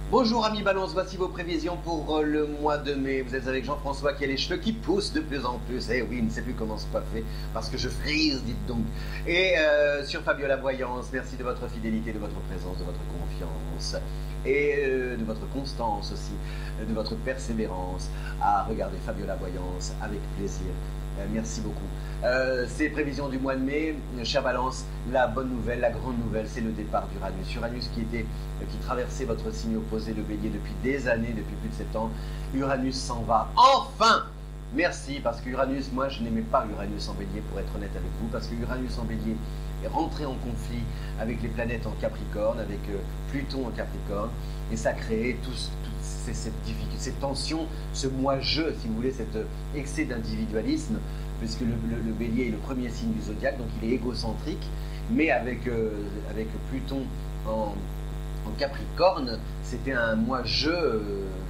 Bonjour amis Balance, voici vos prévisions pour le mois de mai. Vous êtes avec Jean-François qui a les cheveux qui poussent de plus en plus. Eh oui, il ne sait plus comment se coiffer parce que je frise, dites donc. Et sur Fabiola Voyance, merci de votre fidélité, de votre présence, de votre confiance et de votre constance aussi, de votre persévérance à regarder Fabiola Voyance avec plaisir. Merci beaucoup. Ces prévisions du mois de mai, chère Balance, la bonne nouvelle, la grande nouvelle, c'est le départ d'Uranus. Uranus qui traversait votre signe opposé, le Bélier, depuis des années, depuis plus de 7 ans. Uranus s'en va. Enfin! Merci, parce que Uranus, moi je n'aimais pas Uranus en Bélier, pour être honnête avec vous, parce que Uranus en Bélier est rentré en conflit avec les planètes en Capricorne, avec Pluton en Capricorne, et ça créait toutes ces tensions, ce moi-je, si vous voulez, cet excès d'individualisme, puisque le Bélier est le premier signe du zodiaque, donc il est égocentrique, mais avec Pluton en Capricorne, c'était un moi-je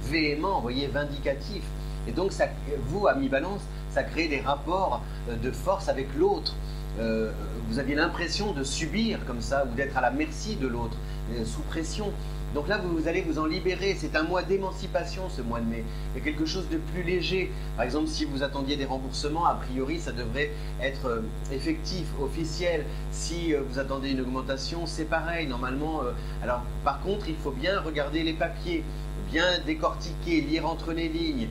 véhément, vous voyez, vindicatif. Et donc, ça, vous, amis Balance, ça crée des rapports de force avec l'autre. Vous aviez l'impression de subir comme ça, ou d'être à la merci de l'autre, sous pression. Donc là, vous allez vous en libérer. C'est un mois d'émancipation, ce mois de mai. Il y a quelque chose de plus léger. Par exemple, si vous attendiez des remboursements, a priori, ça devrait être effectif, officiel. Si vous attendez une augmentation, c'est pareil, normalement. Alors, par contre, il faut bien regarder les papiers, bien décortiquer, lire entre les lignes.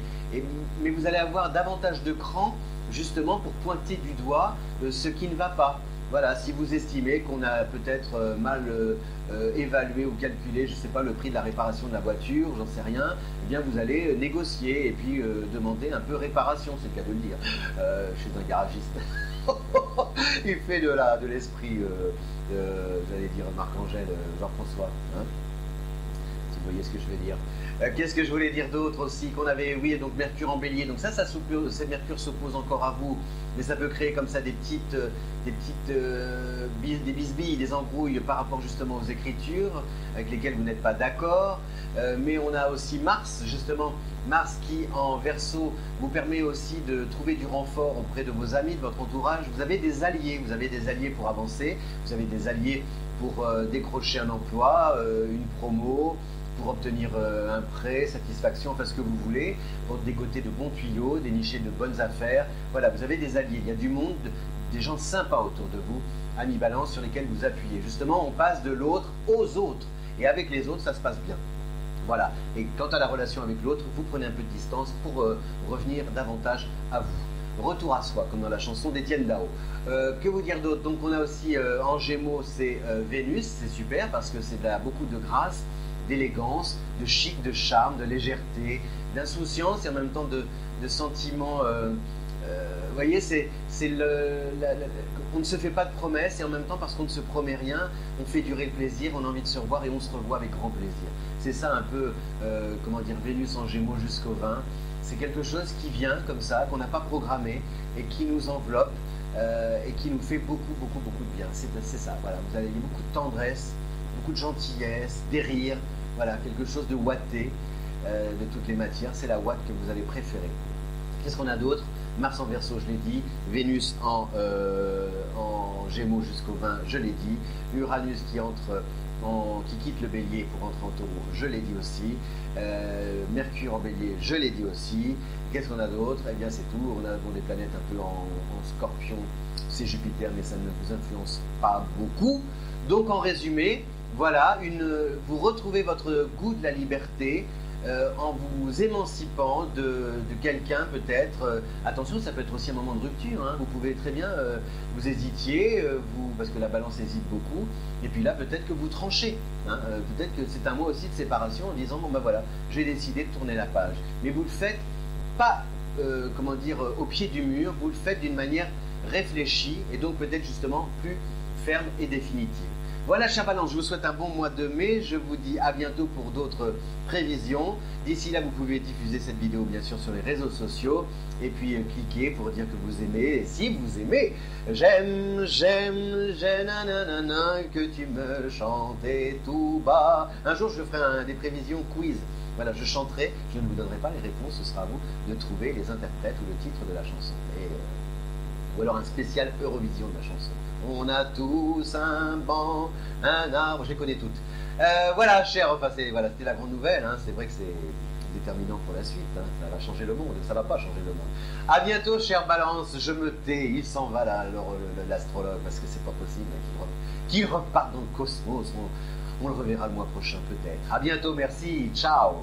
Mais vous allez avoir davantage de cran, justement, pour pointer du doigt ce qui ne va pas. Voilà, si vous estimez qu'on a peut-être mal évalué ou calculé, je ne sais pas, le prix de la réparation de la voiture, j'en sais rien, eh bien vous allez négocier et puis demander un peu réparation, c'est le cas de le dire, chez un garagiste. Il fait de l'esprit, j'allais dire Marc-Angèle, Jean-François, hein, si vous voyez ce que je veux dire. Qu'est-ce que je voulais dire d'autre aussi qu'on avait, oui, donc Mercure en Bélier, donc c'est Mercure s'oppose encore à vous, mais ça peut créer comme ça des bisbilles, des embrouilles par rapport justement aux écritures avec lesquelles vous n'êtes pas d'accord. Mais on a aussi Mars, justement, Mars qui en Verseau vous permet aussi de trouver du renfort auprès de vos amis, de votre entourage. Vous avez des alliés pour avancer, vous avez des alliés pour décrocher un emploi, une promo, pour obtenir un prêt, satisfaction, enfin ce que vous voulez, pour dégoter de bons tuyaux, dénicher de bonnes affaires. Voilà, vous avez des alliés, il y a du monde, des gens sympas autour de vous, amis Balance, sur lesquels vous appuyez. Justement, on passe de l'autre aux autres, et avec les autres, ça se passe bien. Voilà, et quant à la relation avec l'autre, vous prenez un peu de distance pour revenir davantage à vous. Retour à soi, comme dans la chanson d'Étienne Dao. Que vous dire d'autre? Donc on a aussi en Gémeaux, c'est Vénus, c'est super, parce que c'est beaucoup de grâce, d'élégance, de chic, de charme, de légèreté, d'insouciance et en même temps de sentiments. Vous voyez, on ne se fait pas de promesses et en même temps, parce qu'on ne se promet rien, on fait durer le plaisir, on a envie de se revoir et on se revoit avec grand plaisir. C'est ça un peu, comment dire, Vénus en Gémeaux jusqu'au 20. C'est quelque chose qui vient comme ça, qu'on n'a pas programmé et qui nous enveloppe et qui nous fait beaucoup, beaucoup, beaucoup de bien. C'est ça, voilà, vous avez beaucoup de tendresse, beaucoup de gentillesse, des rires, voilà, quelque chose de ouaté de toutes les matières, c'est la ouate que vous allez préférer. Qu'est-ce qu'on a d'autre? Mars en Verseau, je l'ai dit, Vénus en Gémeaux jusqu'au 20, je l'ai dit, Uranus qui quitte le Bélier pour entrer en Taureau, je l'ai dit aussi, Mercure en Bélier, je l'ai dit aussi. Qu'est-ce qu'on a d'autre? Eh bien c'est tout, on a des planètes un peu en Scorpion, c'est Jupiter, mais ça ne vous influence pas beaucoup. Donc en résumé, voilà, vous retrouvez votre goût de la liberté en vous émancipant de quelqu'un peut-être. Attention, ça peut être aussi un moment de rupture, hein. Vous pouvez très bien, vous hésitiez, parce que la Balance hésite beaucoup, et puis là peut-être que vous tranchez, hein. Peut-être que c'est un mois aussi de séparation en disant bon ben voilà, j'ai décidé de tourner la page. Mais vous le faites pas, comment dire, au pied du mur, vous le faites d'une manière réfléchie et donc peut-être justement plus ferme et définitive. Voilà, chère Balance, je vous souhaite un bon mois de mai. Je vous dis à bientôt pour d'autres prévisions. D'ici là, vous pouvez diffuser cette vidéo, bien sûr, sur les réseaux sociaux. Et puis, cliquez pour dire que vous aimez. Et si vous aimez, j'aime, nanana, que tu me chantais tout bas. Un jour, je ferai des prévisions quiz. Voilà, je chanterai. Je ne vous donnerai pas les réponses. Ce sera à vous de trouver les interprètes ou le titre de la chanson. Et Ou alors un spécial Eurovision de la chanson. On a tous un banc, un arbre, je les connais toutes. Voilà, cher, enfin, voilà, c'était la grande nouvelle, hein. C'est vrai que c'est déterminant pour la suite, hein. Ça va changer le monde, ça va pas changer le monde. À bientôt, cher Balance, je me tais, il s'en va là, l'astrologue, parce que c'est pas possible qu'il reparte dans le cosmos, on le reverra le mois prochain peut-être. À bientôt, merci, ciao.